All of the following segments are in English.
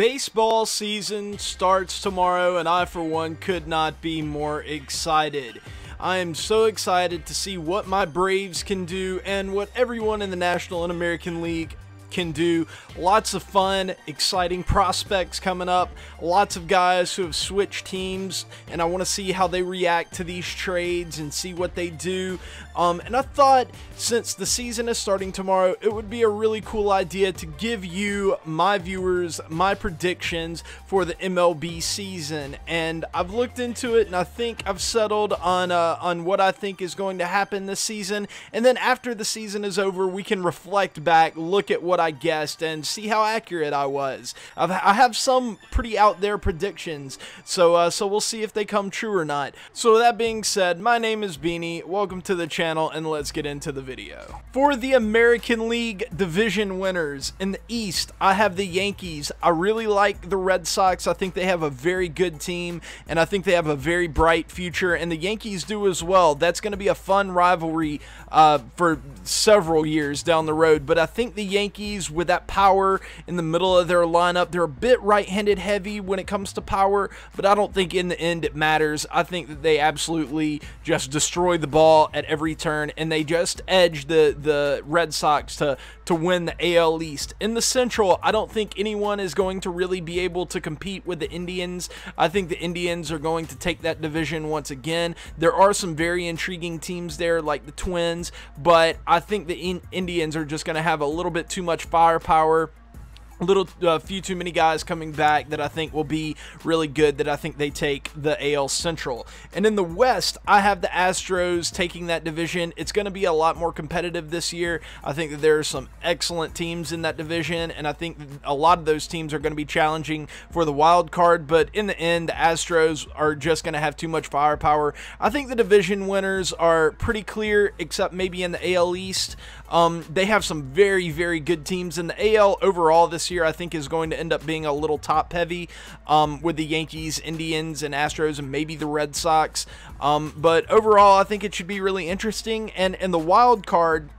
Baseball season starts tomorrow, and I, for one, could not be more excited. I am so excited to see what my Braves can do and what everyone in the National and American League can do. Lots of fun, exciting prospects coming up, lots of guys who have switched teams, and I want to see how they react to these trades and see what they do. And I thought, since the season is starting tomorrow, it would be a really cool idea to give you, my viewers, my predictions for the MLB season. And I've looked into it, and I think I've settled on what I think is going to happen this season. And then after the season is over, we can reflect back, look at what I guessed, and see how accurate I was. I have some pretty out there predictions, so we'll see if they come true or not. So with that being said, my name is Beanie. Welcome to the channel, and let's get into the video. For the American League division winners, in the East, I have the Yankees. I really like the Red Sox. I think they have a very good team, and I think they have a very bright future, and the Yankees do as well. That's going to be a fun rivalry for several years down the road, but I think the Yankees, with that power in the middle of their lineup, they're a bit right-handed heavy when it comes to power, but I don't think in the end it matters. I think that they absolutely just destroy the ball at every turn, and they just edge the Red Sox to win the AL East. In the Central, I don't think anyone is going to really be able to compete with the Indians. I think the Indians are going to take that division once again. There are some very intriguing teams there, like the Twins, but I think the Indians are just going to have a little bit too much firepower. A few too many guys coming back that I think will be really good, that I think they take the AL Central. And in the West, I have the Astros taking that division. It's going to be a lot more competitive this year. I think that there are some excellent teams in that division, and I think a lot of those teams are going to be challenging for the wild card, but in the end, the Astros are just going to have too much firepower. I think the division winners are pretty clear, except maybe in the AL East. They have some very, very good teams in the AL overall this year. I think is going to end up being a little top heavy with the Yankees, Indians, and Astros, and maybe the Red Sox. But overall, I think it should be really interesting. And in the wild card,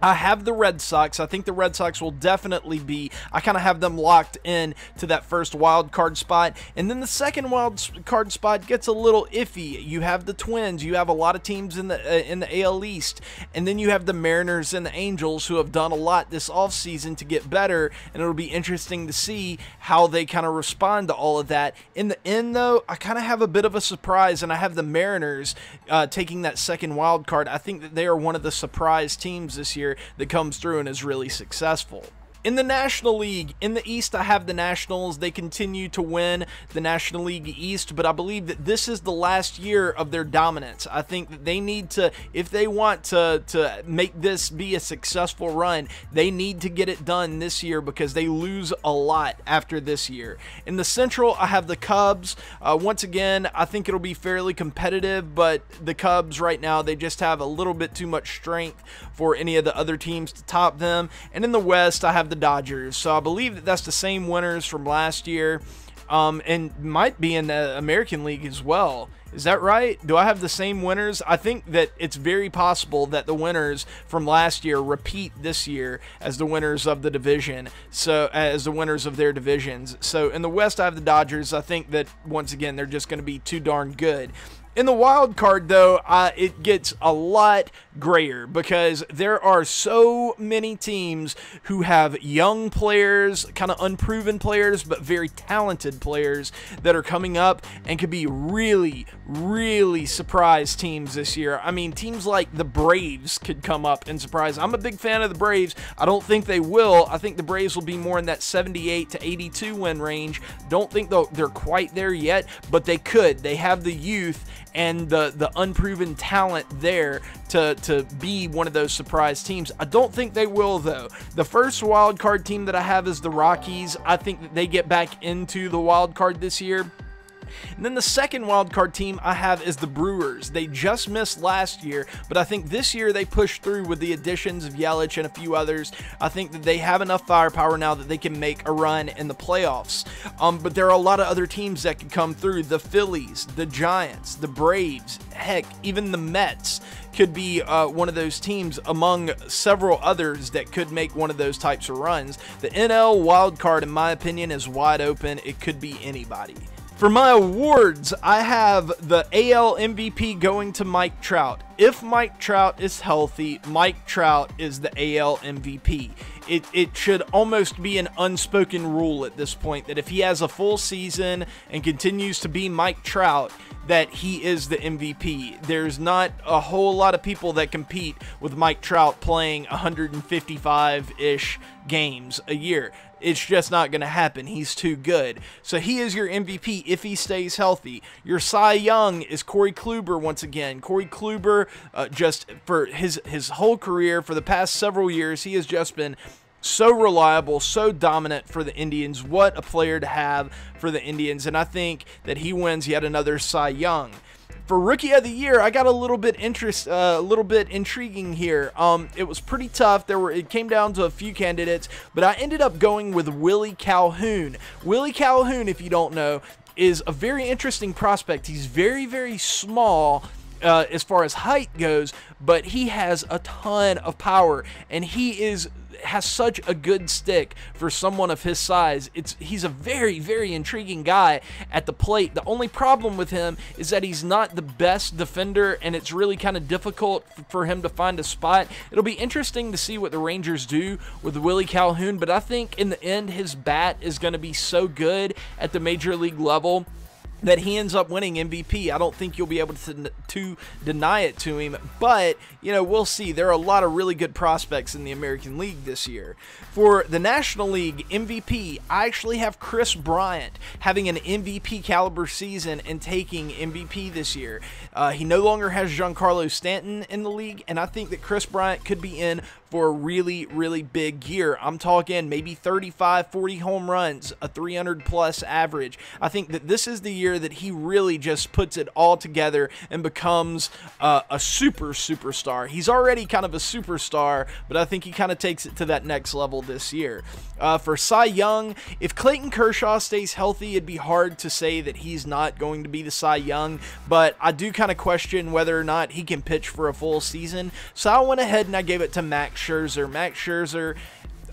I have the Red Sox. I think the Red Sox will definitely be, I kind of have them locked in to that first wild card spot. And then the second wild card spot gets a little iffy. You have the Twins. You have a lot of teams in the AL East. And then you have the Mariners and the Angels, who have done a lot this offseason to get better. And it'll be interesting to see how they kind of respond to all of that. In the end, though, I kind of have a bit of a surprise, and I have the Mariners taking that second wild card. I think that they are one of the surprise teams this year that comes through and is really successful. In the National League, in the East, I have the Nationals. They continue to win the National League East, but I believe that this is the last year of their dominance. I think that they need to, if they want to make this be a successful run, they need to get it done this year, because they lose a lot after this year. In the Central, I have the Cubs. Once again, I think it'll be fairly competitive, but the Cubs right now, they just have a little bit too much strength for any of the other teams to top them. And in the West, I have the Dodgers. So I believe that that's the same winners from last year, and might be in the American League as well. Is that right? Do I have the same winners? I think that it's very possible that the winners from last year repeat this year as the winners of the division, so as the winners of their divisions. So in the West, I have the Dodgers. I think that, once again, they're just going to be too darn good. In the wild card, though, it gets a lot grayer, because there are so many teams who have young players, kind of unproven players, but very talented players that are coming up and could be really, really surprise teams this year. I mean, teams like the Braves could come up and surprise. I'm a big fan of the Braves. I don't think they will. I think the Braves will be more in that 78 to 82 win range. Don't think they're quite there yet, but they could. They have the youth and the unproven talent there to be one of those surprise teams. I don't think they will, though. The first wild card team that I have is the Rockies. I think that they get back into the wild card this year. And then the second wildcard team I have is the Brewers. They just missed last year, but I think this year they pushed through with the additions of Yelich and a few others. I think that they have enough firepower now that they can make a run in the playoffs. But there are a lot of other teams that could come through. The Phillies, the Giants, the Braves, heck, even the Mets could be one of those teams among several others that could make one of those types of runs. The NL wildcard, in my opinion, is wide open. It could be anybody. For my awards, I have the AL MVP going to Mike Trout. If Mike Trout is healthy, Mike Trout is the AL MVP. It should almost be an unspoken rule at this point that if he has a full season and continues to be Mike Trout, that he is the MVP. There's not a whole lot of people that compete with Mike Trout playing 155-ish games a year. It's just not going to happen. He's too good. So he is your MVP if he stays healthy. Your Cy Young is Corey Kluber once again. Corey Kluber, just for his whole career, for the past several years, he has just been so reliable, so dominant for the Indians. What a player to have for the Indians. And I think that he wins yet another Cy Young. For Rookie of the Year, I got a little bit intriguing here. It was pretty tough. It came down to a few candidates, but I ended up going with Willie Calhoun. Willie Calhoun, if you don't know, is a very interesting prospect. He's very, very small as far as height goes, but he has a ton of power, and he has such a good stick for someone of his size. He's a very, very intriguing guy at the plate. The only problem with him is that he's not the best defender, and it's really kind of difficult for him to find a spot. It'll be interesting to see what the Rangers do with Willie Calhoun, but I think in the end his bat is going to be so good at the major league level that he ends up winning MVP. I don't think you'll be able to deny it to him, but, you know, we'll see. There are a lot of really good prospects in the American League this year. For the National League MVP, I actually have Chris Bryant having an MVP caliber season and taking MVP this year. He no longer has Giancarlo Stanton in the league, and I think that Chris Bryant could be in for a really, really big year. I'm talking maybe 35, 40 home runs, a 300-plus average. I think that this is the year that he really just puts it all together and becomes a superstar. He's already kind of a superstar, but I think he kind of takes it to that next level this year. For Cy Young, if Clayton Kershaw stays healthy, it'd be hard to say that he's not going to be the Cy Young, but I do kind of question whether or not he can pitch for a full season, so I went ahead and I gave it to Max Scherzer. Max Scherzer,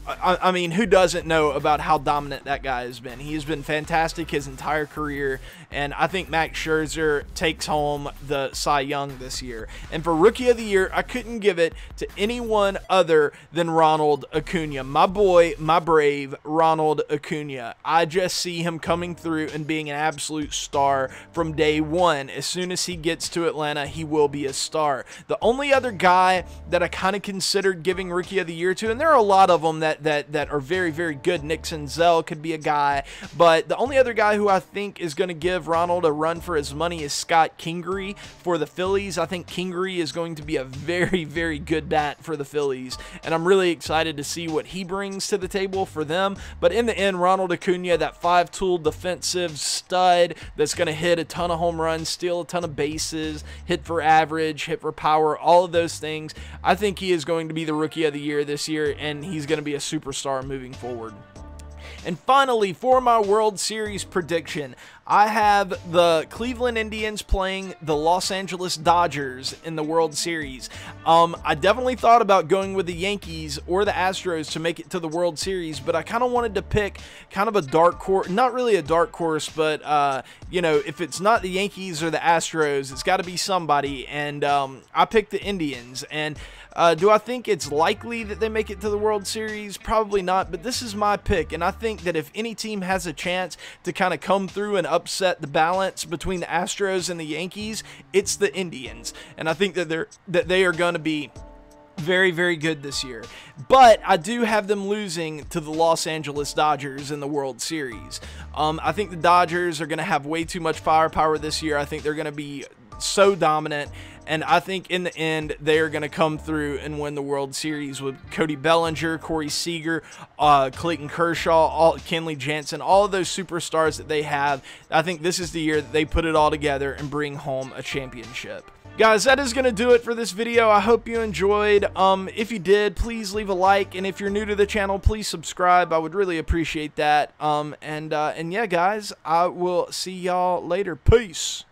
I mean, who doesn't know about how dominant that guy has been? He has been fantastic his entire career, and I think Max Scherzer takes home the Cy Young this year. And for Rookie of the Year, I couldn't give it to anyone other than Ronald Acuna. My boy, my brave Ronald Acuna. I just see him coming through and being an absolute star from day one. As soon as he gets to Atlanta, he will be a star. The only other guy that I kind of considered giving Rookie of the Year to, and there are a lot of them that are very, very good. Nick Senzel could be a guy, but the only other guy who I think is going to give Ronald a run for his money is Scott Kingery for the Phillies. I think Kingery is going to be a very, very good bat for the Phillies, and I'm really excited to see what he brings to the table for them. But in the end, Ronald Acuna, that five-tool defensive stud that's going to hit a ton of home runs, steal a ton of bases, hit for average, hit for power, all of those things. I think he is going to be the Rookie of the Year this year, and he's going to be a superstar moving forward. And finally, for my World Series prediction, I have the Cleveland Indians playing the Los Angeles Dodgers in the World Series. I definitely thought about going with the Yankees or the Astros to make it to the World Series, but I kind of wanted to pick kind of a dark horse, not really a dark horse, but, you know, if it's not the Yankees or the Astros, it's got to be somebody, and I picked the Indians. And do I think it's likely that they make it to the World Series? Probably not, but this is my pick, and I think that if any team has a chance to kind of come through and upset the balance between the Astros and the Yankees, it's the Indians. And I think that they are going to be very, very good this year. But I do have them losing to the Los Angeles Dodgers in the World Series. I think the Dodgers are going to have way too much firepower this year. I think they're going to be so dominant, and I think in the end they are going to come through and win the World Series with Cody Bellinger, Corey Seager, Clayton Kershaw, Kenley Jansen, all of those superstars that they have. I think this is the year that they put it all together and bring home a championship. Guys, that is going to do it for this video. I hope you enjoyed. If you did, please leave a like, and if you're new to the channel, please subscribe. I would really appreciate that. And yeah, guys, I will see y'all later. Peace.